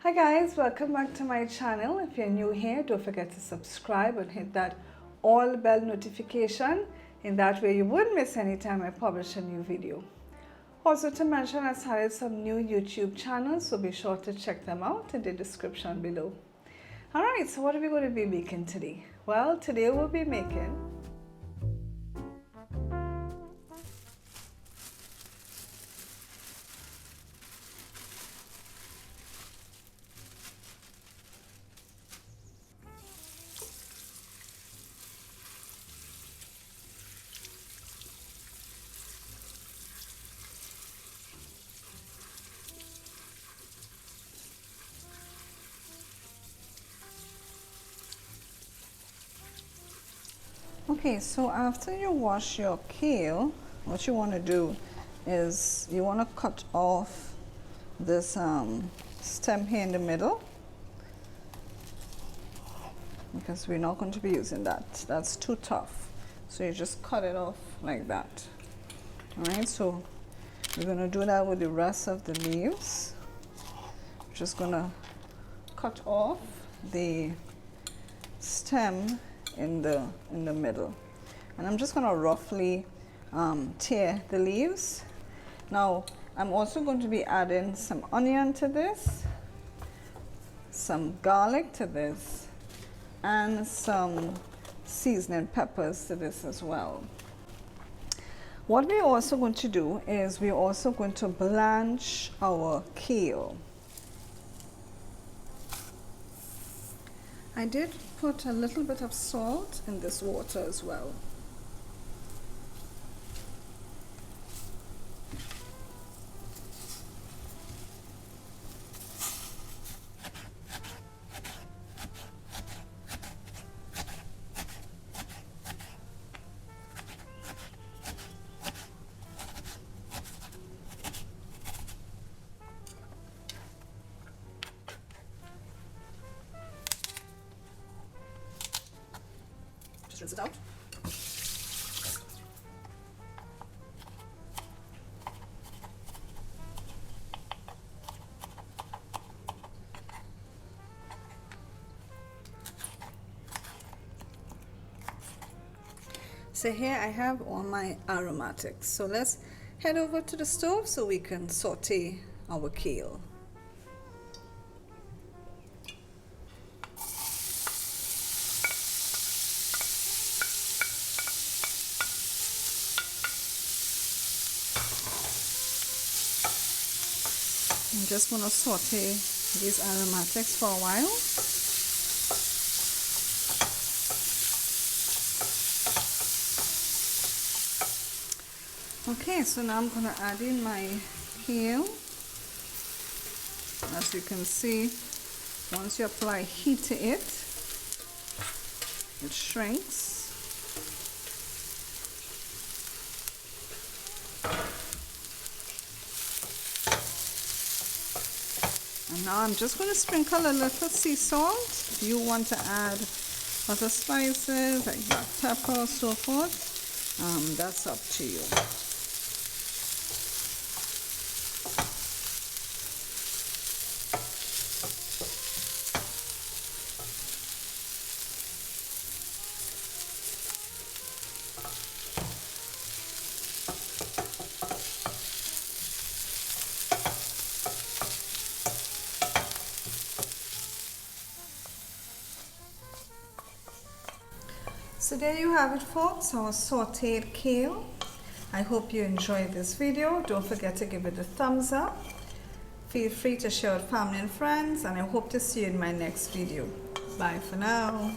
Hi guys, welcome back to my channel. If you're new here, don't forget to subscribe and hit that all bell notification. In that way you wouldn't miss any time I publish a new video. Also to mention, I started some new YouTube channels, so be sure to check them out in the description below. Alright, so what are we going to be making today? Well, today we'll be making Okay, so after you wash your kale, what you want to do is you want to cut off this stem here in the middle, because we're not going to be using that. That's too tough. So you just cut it off like that. Alright, so we're going to do that with the rest of the leaves. Just going to cut off the stem in the middle, and I'm just going to roughly tear the leaves. Now I'm also going to be adding some onion to this, some garlic to this, and some seasoning peppers to this as well. What we're also going to do is we're also going to blanch our kale. I did put a little bit of salt in this water as well. Rinse it out. So here I have all my aromatics. So let's head over to the stove so we can saute our kale. I'm just going to saute these aromatics for a while. Okay, so now I'm going to add in my kale. As you can see, once you apply heat to it, it shrinks. And now I'm just going to sprinkle a little sea salt. If you want to add other spices like black pepper, so forth, that's up to you. So there you have it, folks, our sauteed kale. I hope you enjoyed this video. Don't forget to give it a thumbs up. Feel free to share with family and friends, and I hope to see you in my next video. Bye for now.